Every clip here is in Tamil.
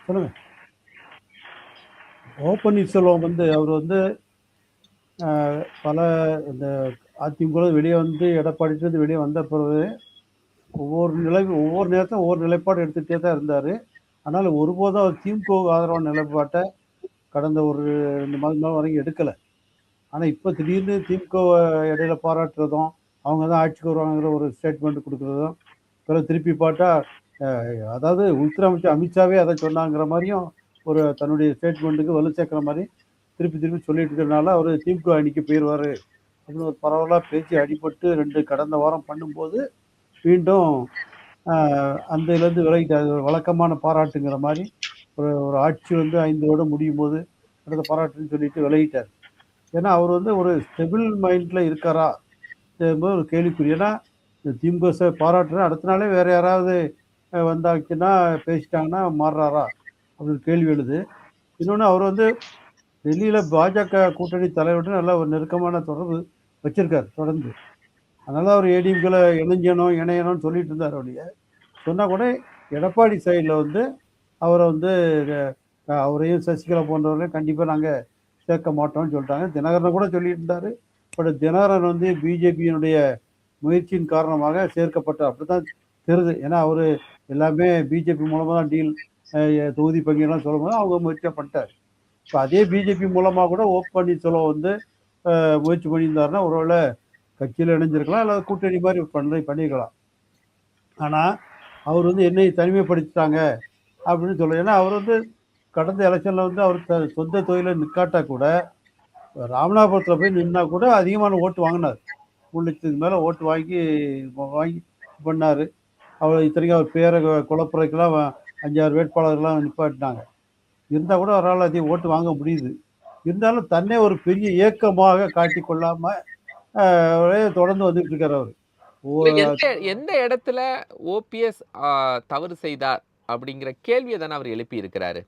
சொல்லுங்க. ஓ பன்னீர்செல்வம் வந்து அவர் வந்து பல இந்த அதிமுக வெளியே வந்து எடப்பாடிட்டு வெளியே வந்த பிறகு ஒவ்வொரு நேரத்தையும் ஒவ்வொரு நிலைப்பாடு எடுத்துகிட்டே தான் இருந்தார். ஆனால் ஒருபோதும் அவர் திமுக ஆதரவான நிலைப்பாட்டை கடந்த ஒரு 2 மாதம் வரைக்கும் எடுக்கலை. ஆனால் இப்போ திடீர்னு திமுக இடையில பாராட்டுறதும், அவங்க தான் ஆட்சிக்கு வருவாங்கிற ஒரு ஸ்டேட்மெண்ட் கொடுக்குறதும், பிறகு திருப்பி பார்த்தா அதாவது உள்துறை அமைச்சர் அமித்ஷாவே அதை சொன்னாங்கிற மாதிரியும் ஒரு தன்னுடைய ஸ்டேட்மெண்ட்டுக்கு வலு சேர்க்குற மாதிரி திருப்பி திருப்பி சொல்லிட்டு இருக்கிறதுனால அவர் திமுக அணிக்கு போயிடுவார் அப்படின்னு ஒரு பரவலாக பேச்சு அடிபட்டு கடந்த வாரம் பண்ணும்போது மீண்டும் அந்த இதுலேருந்து விலகிட்டார். வழக்கமான பாராட்டுங்கிற மாதிரி ஒரு ஒரு ஆட்சி வந்து 5 வருடம் முடியும் போது அடுத்த பாராட்டுன்னு சொல்லிட்டு விலகிட்டார். ஏன்னா அவர் வந்து ஒரு ஸ்டெபிள் மைண்டில் இருக்காரா என்பது ஒரு கேள்விக்குறி. ஏன்னா திமுக பாராட்டுற அடுத்த நாளே வேற யாராவது வந்தாச்சுன்னா பேசிட்டாங்கன்னா மாறுறாரா அப்படின்னு கேள்வி எழுது. இன்னொன்று அவர் வந்து டெல்லியில் பாஜக கூட்டணி தலைவருடன் நல்ல ஒரு நெருக்கமான தொடர்பு வச்சிருக்காரு தொடர்ந்து. அதனால அவர் ஏடிஎம்கேல இணையணும்னு சொல்லிட்டு இருந்தார். அவருடைய சொன்னால் கூட எடப்பாடி சைடில் வந்து அவரை வந்து அவரையும் சசிகலா போன்றவர்களையும் கண்டிப்பாக நாங்கள் சேர்க்க மாட்டோம்னு சொல்லிட்டாங்க. தினகரனை கூட சொல்லிட்டு இருந்தார். பட் தினகரன் வந்து பிஜேபியினுடைய முயற்சியின் காரணமாக சேர்க்கப்பட்டார் அப்படித்தான் தெரியுது. ஏன்னா அவர் எல்லாமே பிஜேபி மூலமாக தான் டீல் தொகுதி பங்கீடுலாம் சொல்லும்போது அவங்க முயற்சியாக பண்ணிட்டார். இப்போ அதே பிஜேபி மூலமாக கூட ஓ பன்னீர்செல்வம் வந்து முயற்சி பண்ணியிருந்தாருன்னா ஒருவேளை கட்சியில் இணைஞ்சிருக்கலாம், அல்லது கூட்டணி மாதிரி பண்ணியிருக்கலாம். ஆனால் அவர் வந்து என்னை தனிமைப்படுத்திட்டாங்க அப்படின்னு சொல்ல. ஏன்னா அவர் வந்து கடந்த எலெக்ஷனில் வந்து அவர் சொந்த தொழில நிற்காட்டா கூட ராமநாதபுரத்தில் போய் நின்னா கூட அதிகமான ஓட்டு வாங்கினார். 3 லட்சத்துக்கு மேலே ஓட்டு வாங்கி வாங்கி பண்ணார். அவர் இத்தனைக்கும் அவர் பேரை குழப்பறதுக்கெல்லாம் 5-6 வேட்பாளர்கள்லாம் நிப்பாட்டினாங்க. இருந்தால் கூட அவரால் அதிக ஓட்டு வாங்க முடியுது. இருந்தாலும் தன்னே ஒரு பெரிய இயக்கமாக காட்டிக்கொள்ளாமல் தொடர்ந்து வந்துட்டு இருக்காரு அவர். எந்த இடத்துல ஓபிஎஸ் தவறு செய்தார் அப்படிங்கிற கேள்வியை தானே அவர் எழுப்பி இருக்கிறாரு.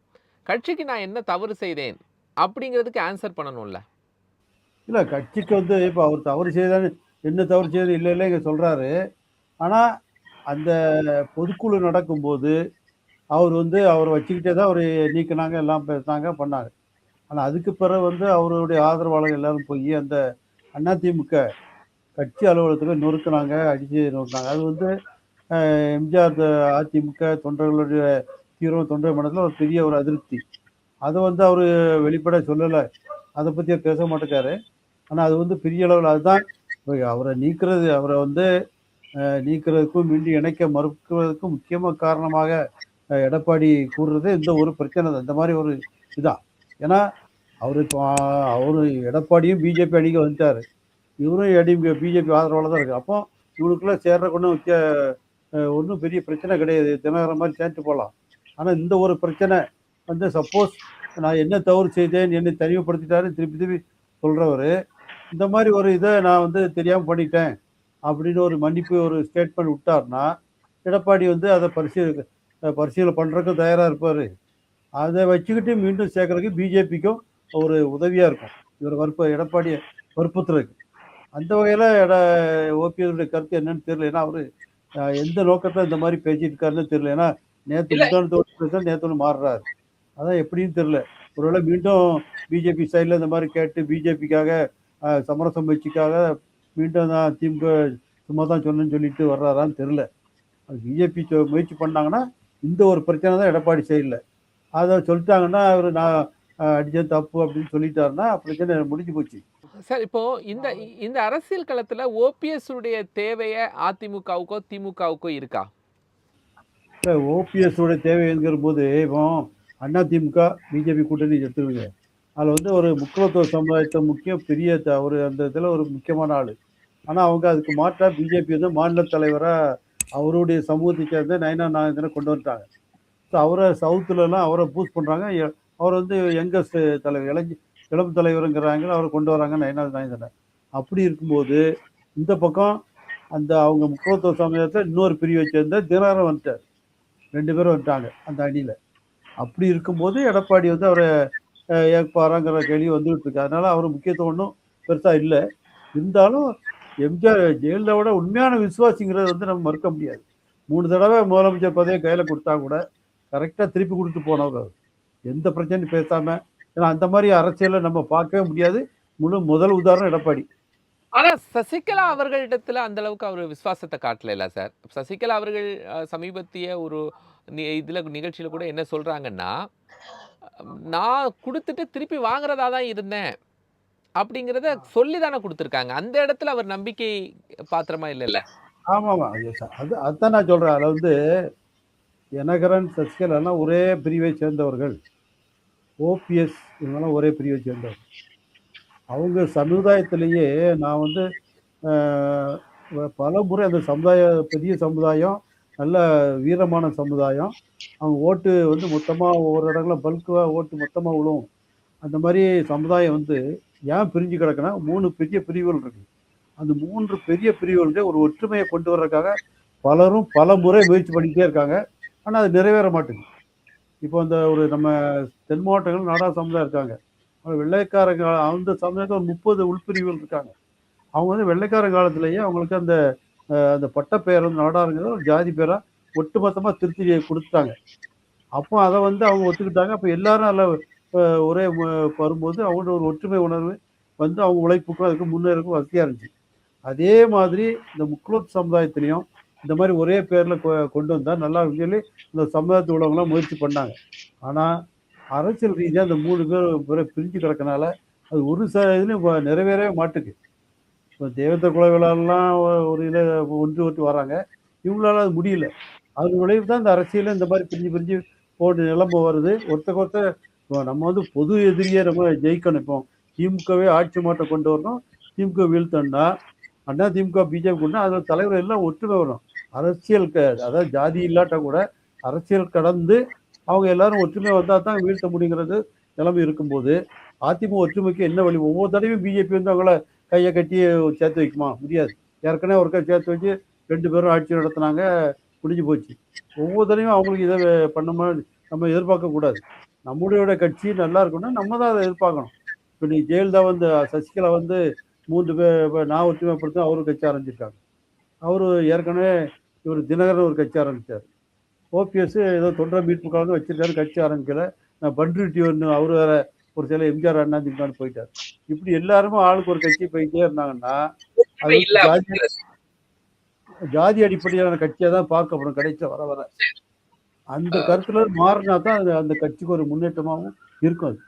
கட்சிக்கு நான் என்ன தவறு செய்தேன் அப்படிங்கிறதுக்கு ஆன்சர் பண்ணணும்ல. இல்லை, கட்சிக்கு வந்து இப்போ அவர் தவறு செய்தான்னு என்ன தவறு செய்து இல்லை இங்கே சொல்கிறாரு. ஆனால் அந்த பொதுக்குழு நடக்கும்போது அவர் வந்து அவரை வச்சுக்கிட்டே தான் அவர் நீக்கினாங்க, எல்லாம் பேசினாங்க, பண்ணாங்க. ஆனால் அதுக்கு பிறகு வந்து அவருடைய ஆதரவாளர்கள் எல்லாரும் போய் அந்த அதிமுக கட்சி அலுவலகத்தில் நொறுக்குனாங்க, அடித்து நொறுக்குனாங்க. அது வந்து எம்ஜிஆர் அதிமுக தொண்டர்களுடைய தீவிர தொண்டர் மனதில் ஒரு பெரிய ஒரு அதிருப்தி. அதை வந்து அவர் வெளிப்பட சொல்லலை, அதை பற்றி பேச மாட்டேக்காரு. ஆனால் அது வந்து பெரிய அளவில் அதுதான் அவரை அவரை வந்து நீக்கிறதுக்கும் மீண்டும் இணைக்க மறுக்கிறதுக்கும் முக்கியமாக காரணமாக எடப்பாடி கூறுறது இந்த ஒரு பிரச்சனை தான். இந்த மாதிரி ஒரு இதான். ஏன்னா அவரு அவரு எடப்பாடியும் பிஜேபி அணிக்கு வந்துட்டாரு, இவரும் ஏடிஎம்கே பிஜேபி ஆதரவால தான் இருக்கு. அப்போ இவனுக்குள்ள சேர்ற ஒன்றும் பெரிய பிரச்சனை கிடையாது, தினகரன் மாதிரி சேர்த்து போகலாம். ஆனால் இந்த ஒரு பிரச்சனை வந்து சப்போஸ் நான் என்ன தவறு செய்தேன், என்னை தனிமைப்படுத்திட்டாரு திருப்பி திருப்பி சொல்றவர், இந்த மாதிரி ஒரு இதை நான் வந்து தெரியாமல் பண்ணிட்டேன் அப்படின்னு ஒரு மன்னிப்பு ஒரு ஸ்டேட்மெண்ட் விட்டார்னா எடப்பாடி வந்து அதை பரிசீலனை பண்ணுறதுக்கும் தயாராக இருப்பார். அதை வச்சுக்கிட்டு மீண்டும் சேர்க்கறதுக்கு பிஜேபிக்கும் ஒரு உதவியாக இருக்கும், இவர் எடப்பாடியை வற்புறுத்துறதுக்கு. அந்த வகையில் ஓபிஎஸ் கருத்து என்னன்னு தெரியல. ஏன்னா அவர் எந்த நோக்கத்தில் இந்த மாதிரி பேசிட்டு இருக்காருன்னு தெரியல. ஏன்னா நேற்று மாறுறாரு, அதான் எப்படின்னு தெரியல. ஒருவேளை மீண்டும் பிஜேபி சைடில் இந்த மாதிரி கேட்டு பிஜேபிக்காக சமரச முயற்சிக்காக மீண்டும் தான் திமுக சும்மா தான் சொன்னேன்னு சொல்லிட்டு வர்றாரான்னு தெரியல. பிஜேபி முயற்சி பண்ணாங்கன்னா இந்த ஒரு பிரச்சனை தான் எடப்பாடி சைடில். அதை சொல்லிட்டாங்கன்னா அவர் நான் அடிச்சது தப்பு அப்படின்னு சொல்லிட்டாருன்னா பிரச்சனை முடிஞ்சு போச்சு. சார், இப்போ இந்த இந்த அரசியல் களத்துல ஓபிஎஸ் உடைய தேவையை அதிமுகவுக்கோ திமுகவுக்கோ இருக்கா? ஓபிஎஸ் உடைய தேவைங்கிற போது இப்போ அதிமுக பிஜேபி கூட்டணி எடுத்துருவீங்க, அதில் வந்து ஒரு முக்கியத்துவ சமுதாயத்தை பெரிய ஒரு அந்த இதில் ஒரு முக்கியமான ஆள். ஆனால் அவங்க அதுக்கு மாற்றாக பிஜேபி வந்து மாநில தலைவராக அவருடைய சமூகத்தை சேர்ந்த நயனா நாகேந்திரனை கொண்டு வந்துட்டாங்க. ஸோ அவரை சவுத்துலலாம் அவரை பூஸ்ட் பண்ணுறாங்க. அவர் வந்து யங்கஸ்ட் தலைவர், இளம் தலைவருங்கிறாங்க, அவரை கொண்டு வராங்க நயனா நாகேந்திரனை. அப்படி இருக்கும்போது இந்த பக்கம் அந்த அவங்க முக்கியத்துவ சமுதாயத்தில் இன்னொரு பிரிவை சேர்ந்த தினகரன் வந்துட்டார். 2 பேரும் வந்துட்டாங்க அந்த அணியில். அப்படி இருக்கும்போது எடப்பாடி வந்து அவரை ஏற்பாராங்கிற கேள்வி வந்துகிட்டு இருக்கு. அதனால அவர் முக்கியத்துவம் ஒன்றும் பெருசாக இல்லை. இருந்தாலும் எம்ஜிஆர் ஜெயலலிதாவோட உண்மையான விசுவாசிங்கிறத வந்து நம்ம மறுக்க முடியாது. 3 தடவை முதலமைச்சர் பதவியை கையில் கொடுத்தா கூட கரெக்டா திருப்பி கொடுத்து போனவர் அவர். எந்த பிரச்சனையும் பேசாம. ஏன்னா அந்த மாதிரி அரசியலை நம்ம பார்க்கவே முடியாது. முதல் உதாரணம் எடப்பாடி. ஆனா சசிகலா அவர்களிடத்துல அந்த அளவுக்கு அவர் விசுவாசத்தை காட்டல சார். சசிகலா அவர்கள் சமீபத்திய ஒரு இதுல நிகழ்ச்சியில கூட என்ன சொல்றாங்கன்னா, நான் கொடுத்துட்டு திருப்பி வாங்குறதா தான் இருந்தேன் அப்படிங்கிறத சொல்லி தானே கொடுத்துருக்காங்க. அந்த இடத்துல அவர் நம்பிக்கை பாத்திரமா இல்லைல்ல. ஆமாமா. அதுதான் நான் சொல்றேன். அதுல வந்து தினகரன், சசிகலாலாம் ஒரே பிரிவை சேர்ந்தவர்கள். ஓபிஎஸ் இவங்கெல்லாம் ஒரே பிரிவை சேர்ந்தவர்கள். அவங்க சமுதாயத்திலேயே நான் வந்து பல முறை அந்த பெரிய சமுதாயம், நல்ல வீரமான சமுதாயம். அவங்க ஓட்டு வந்து மொத்தமாக ஒவ்வொரு இடங்களும் பல்காக ஓட்டு மொத்தமாக விழும். அந்த மாதிரி சமுதாயம் வந்து ஏன் பிரிஞ்சு கிடக்குன்னா 3 பெரிய பிரிவுகள் இருக்கு. அந்த 3 பெரிய பிரிவுகளுக்கு ஒரு ஒற்றுமையை கொண்டு வர்றதுக்காக பலரும் பல முறை முயற்சி பண்ணிக்கிட்டே இருக்காங்க. ஆனால் அது நிறைவேற மாட்டேங்குது. இப்போ அந்த நம்ம தென் மாவட்டங்கள் நாடார் சமுதாயம் இருக்காங்க. வெள்ளைக்காரங்க அந்த சமுதாயத்தில் ஒரு 30 உள்பிரிவுகள் இருக்காங்க. அவங்க வந்து வெள்ளைக்காரன் காலத்திலேயே அவங்களுக்கு அந்த அந்த பட்டப்பெயர் வந்து நாடாருங்கிறது ஒரு ஜாதி பேராக ஒட்டுமொத்தமாக திருத்தி கொடுத்துட்டாங்க. அப்போ அதை வந்து அவங்க ஒத்துக்கிட்டாங்க. அப்போ எல்லாரும் அதில் ஒரே வரும்போது அவங்களோட ஒரு ஒற்றுமை உணர்வு வந்து அவங்க உழைப்புக்கும் அதுக்கு முன்னேறக்கும் வசதியாக இருந்துச்சு. அதே மாதிரி இந்த முக்குலத் சமுதாயத்திலையும் இந்த மாதிரி ஒரே பேரில் கொண்டு வந்தால் நல்லா இருக்குன்னு சொல்லி இந்த சமுதாயத்து உள்ளவங்களாம் முயற்சி பண்ணாங்க. ஆனால் அரசியல் ரீதியாக அந்த 3 பேர் பிரிஞ்சு கிடக்கனால அது ஒரு இதுலையும் நிறைவேறவே மாட்டுக்கு. இப்போ தேவேந்திர குல வேளாளர்லாம் ஒரு இதில் ஒன்று வராங்க. இவங்களால அது முடியல. அது விளைவு தான் இந்த அரசியலில் இந்த மாதிரி பிரிஞ்சு பிரிஞ்சு போட்டு நிலம்ப வருது. ஒருத்தர் இப்போ நம்ம வந்து பொது எதிரியை நம்ம ஜெயிக்கணும். இப்போ திமுகவே ஆட்சி மாற்றம் கொண்டு வரணும். திமுக வீழ்த்தணும்னா அண்ணா திமுக பிஜேபி கொண்டு அதில் தலைவர் எல்லாம் ஒற்றுமை வரும். அரசியல் அதாவது ஜாதி இல்லாட்டா கூட அரசியல் கடந்து அவங்க எல்லாரும் ஒற்றுமை வந்தால் தான் வீழ்த்த முடியுங்கிறது நிலைமை இருக்கும்போது அதிமுக ஒற்றுமைக்கு என்ன வழி? ஒவ்வொரு தடவையும் பிஜேபி வந்து அவங்கள கையை கட்டி சேர்த்து வைக்குமா? முடியாது. ஏற்கனவே ஒருக்கா சேர்த்து வச்சு 2 பேரும் ஆட்சி நடத்தினாங்க, முடிஞ்சு போச்சு. ஒவ்வொரு தடவையும் அவங்களுக்கு இதை பண்ண நம்ம எதிர்பார்க்கக்கூடாது. நம்முடைய கட்சி நல்லா இருக்கணும்னா நம்ம தான் அதை எதிர்பார்க்கணும். இப்போ நீ ஜெயலலிதா வந்து சசிகலா வந்து 3 பேர் நான் ஒற்றுமைப்படுத்த அவரு கட்சி ஆரம்பிச்சிருக்காங்க. அவரு ஏற்கனவே இவர் தினகரன் ஒரு கட்சி ஆரம்பித்தார். ஓபிஎஸ் ஏதோ தொண்டரை மீட்பு கலந்து வச்சிருக்காரு, கட்சி ஆரம்பிக்கல. நான் பண்ருட்டி ஒன்று அவர் வேற ஒரு சில எம்ஜிஆர் அண்ணா திமுகன்னு போயிட்டார். இப்படி எல்லாருமே ஆளுக்கு ஒரு கட்சி போயிட்டே இருந்தாங்கன்னா அது ஜாதி அடிப்படையிலான கட்சியை தான் பார்க்கப்படும் கடைசியில் வர வர. அந்த கருத்துல மாறினா தான் அந்த கட்சிக்கு ஒரு முன்னேற்றமாகவும் இருக்கும். அது